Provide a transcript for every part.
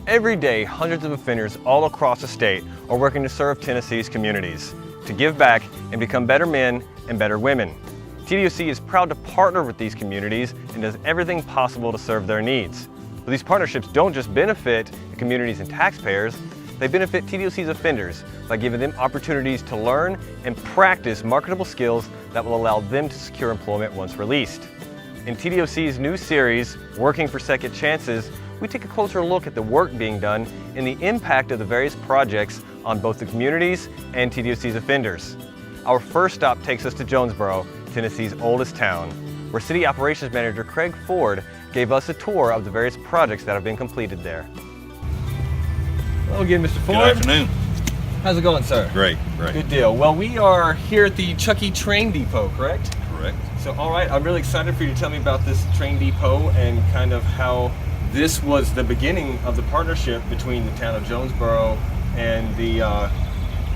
Every day, hundreds of offenders all across the state are working to serve Tennessee's communities, to give back and become better men and better women. TDOC is proud to partner with these communities and does everything possible to serve their needs. But these partnerships don't just benefit the communities and taxpayers, they benefit TDOC's offenders by giving them opportunities to learn and practice marketable skills that will allow them to secure employment once released. In TDOC's new series, Working for Second Chances, we take a closer look at the work being done and the impact of the various projects on both the communities and TDOC's offenders. Our first stop takes us to Jonesborough, Tennessee's oldest town, where City Operations Manager Craig Ford gave us a tour of the various projects that have been completed there. Hello again, Mr. Ford. Good afternoon. How's it going, sir? Great, great. Good deal. Well, we are here at the Chuckey train depot, correct? Correct. So, all right, I'm really excited for you to tell me about this train depot and kind of how this was the beginning of the partnership between the town of Jonesborough and the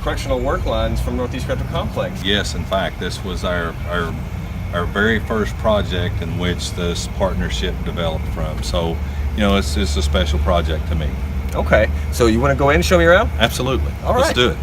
correctional work lines from Northeast Correctional Complex. Yes, in fact, this was our very first project in which this partnership developed from. So, you know, it's a special project to me. Okay, so you want to go in and show me around? Absolutely. All right. Let's do it.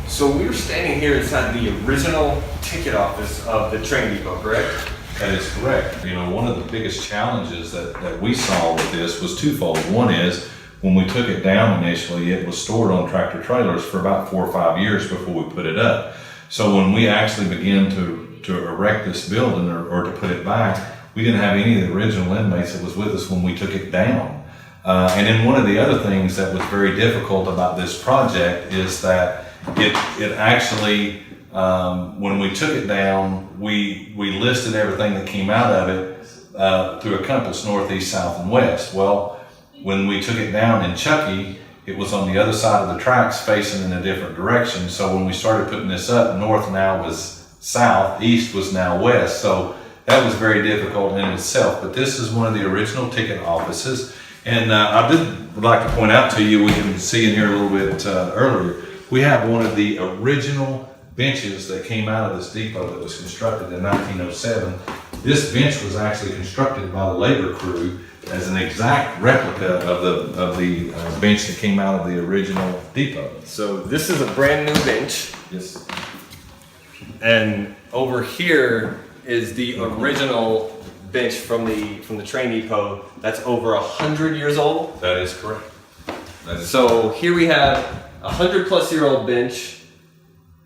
So we're standing here inside the original ticket office of the train depot, correct? That is correct. You know, one of the biggest challenges that we saw with this was twofold. One is, when we took it down initially, it was stored on tractor trailers for about 4 or 5 years before we put it up. So when we actually began to erect this building or to put it back, we didn't have any of the original inmates that was with us when we took it down. And then one of the other things that was very difficult about this project is that it actually, when we took it down, we listed everything that came out of it through a compass, northeast, south, and west. Well, when we took it down in Chuckey, it was on the other side of the tracks facing in a different direction. So when we started putting this up, north now was south, east was now west. So that was very difficult in itself. But this is one of the original ticket offices. And I would like to point out to you, we can see in here a little bit earlier, we have one of the original benches that came out of this depot that was constructed in 1907. This bench was actually constructed by the labor crew as an exact replica of the bench that came out of the original depot. So this is a brand new bench. Yes. And over here is the original bench from the train depot that's over 100 years old. That is correct. So here we have a 100-plus-year-old bench,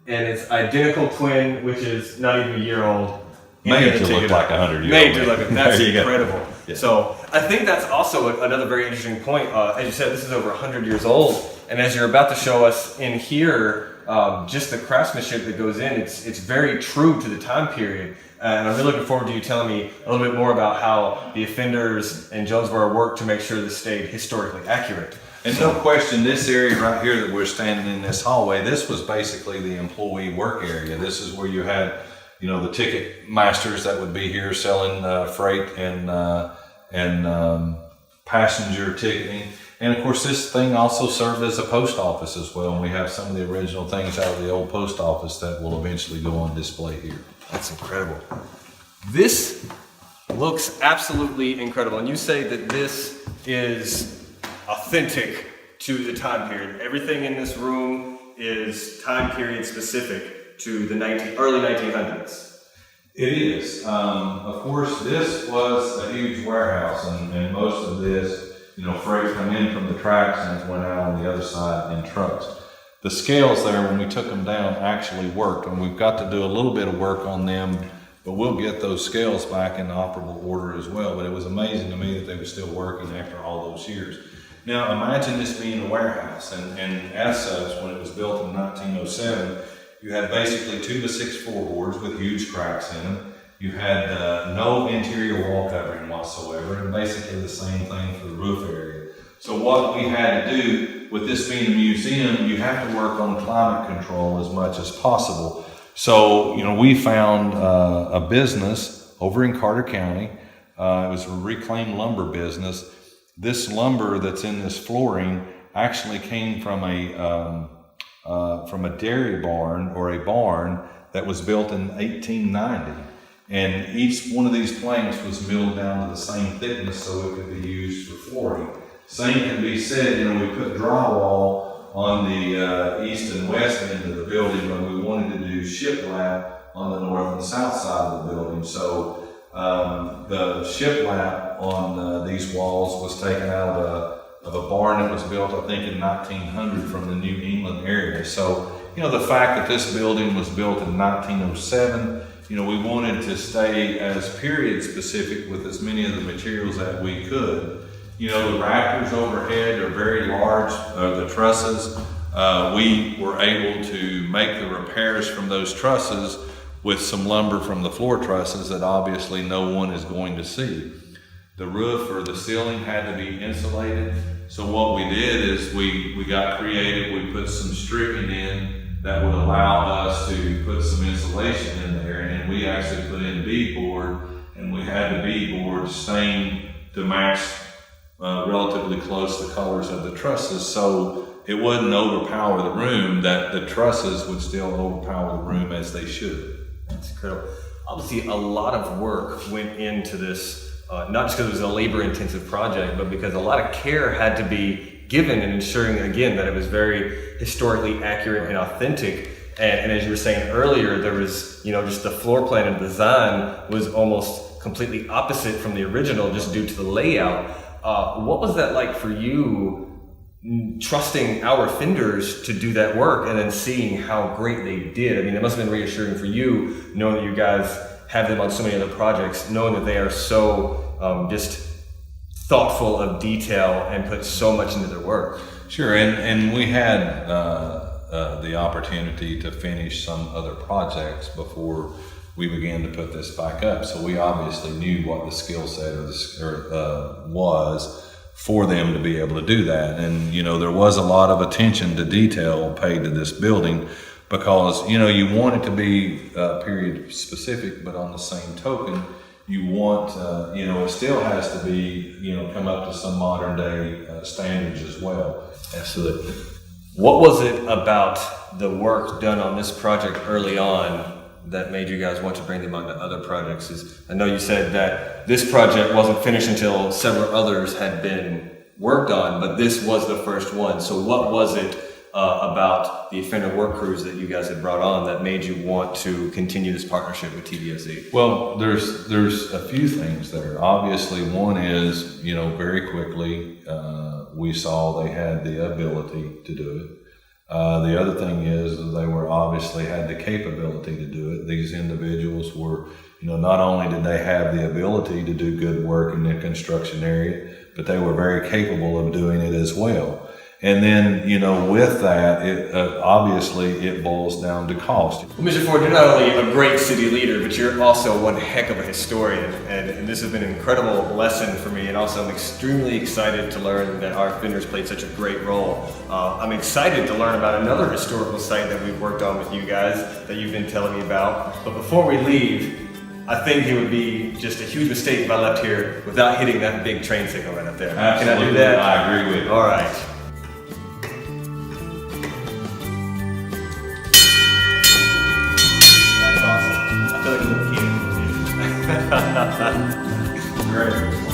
and its identical twin, which is not even a year old. Made to look like 100 years old. Made to look like that's incredible. Yeah. So I think that's also another very interesting point. As you said, this is over 100 years old, and as you're about to show us in here, just the craftsmanship that goes in, it's very true to the time period. And I'm really looking forward to you telling me a little bit more about how the offenders in Jonesborough work to make sure this stayed historically accurate. And no question, this area right here that we're standing in this hallway, this was basically the employee work area. This is where you had, you know, the ticket masters that would be here selling freight and passenger ticketing. And of course, this thing also served as a post office as well. And we have some of the original things out of the old post office that will eventually go on display here. That's incredible. This looks absolutely incredible. And you say that this is authentic to the time period. Everything in this room is time period specific to the early 1900s. It is. Of course, this was a huge warehouse, and most of this, you know, freight come in from the tracks and it went out on the other side in trucks. The scales there, when we took them down, actually worked, and we've got to do a little bit of work on them, but we'll get those scales back in operable order as well. But it was amazing to me that they were still working after all those years. Now, imagine this being a warehouse, and as such, when it was built in 1907, you had basically 2 to 6 floorboards with huge cracks in them. You had no interior wall covering whatsoever, and basically the same thing for the roof area. So what we had to do, with this being a museum, you have to work on climate control as much as possible. So, you know, we found a business over in Carter County. It was a reclaimed lumber business. This lumber that's in this flooring actually came from a dairy barn or a barn that was built in 1890. And each one of these planks was milled down to the same thickness so it could be used for flooring. Same can be said, we put drywall on the east and west end of the building, but we wanted to do shiplap on the north and south side of the building. So the shiplap on these walls was taken out of a barn that was built, I think, in 1900 from the New England area. So, the fact that this building was built in 1907, we wanted to stay as period specific with as many of the materials that we could. The rafters overhead are very large, the trusses. We were able to make the repairs from those trusses with some lumber from the floor trusses that obviously no one is going to see. The roof or the ceiling had to be insulated. So what we did is we got creative. We put some stripping in that would allow us to put some insulation in there. And we actually put in beadboard, and we had the beadboard stained to match relatively close the colors of the trusses, so it wouldn't overpower the room, that the trusses would still overpower the room as they should. That's incredible. Obviously, a lot of work went into this, not just because it was a labor-intensive project, but because a lot of care had to be given in ensuring, again, that it was very historically accurate and authentic. And as you were saying earlier, there was, just the floor plan and design was almost completely opposite from the original, just due to the layout. What was that like for you, trusting our fenders to do that work and then seeing how great they did? I mean, it must have been reassuring for you, knowing that you guys have them on so many other projects, knowing that they are so just thoughtful of detail and put so much into their work. Sure, and we had the opportunity to finish some other projects before we began to put this back up. So we obviously knew what the skill set was for them to be able to do that. And, there was a lot of attention to detail paid to this building because, you want it to be period specific, but on the same token, you want, it still has to be, come up to some modern day standards as well. Absolutely. What was it about the work done on this project early on that made you guys want to bring them onto other projects? I know you said that this project wasn't finished until several others had been worked on, but this was the first one. So what was it about the offender work crews that you guys had brought on that made you want to continue this partnership with TDOC? Well, there's a few things there. Obviously, one is, very quickly, we saw they had the ability to do it. The other thing is that they obviously had the capability to do it. These individuals were, not only did they have the ability to do good work in the construction area, but they were very capable of doing it as well. And then, with that, obviously it boils down to cost. Well, Mr. Ford, you're not only a great city leader, but you're also one heck of a historian. And this has been an incredible lesson for me. And also I'm extremely excited to learn that our offenders played such a great role. I'm excited to learn about another historical site that we've worked on with you guys that you've been telling me about. But before we leave, I think it would be just a huge mistake if I left here without hitting that big train signal right up there. Absolutely. Can I do that? I agree with you. All right. I feel like a little kid. Great.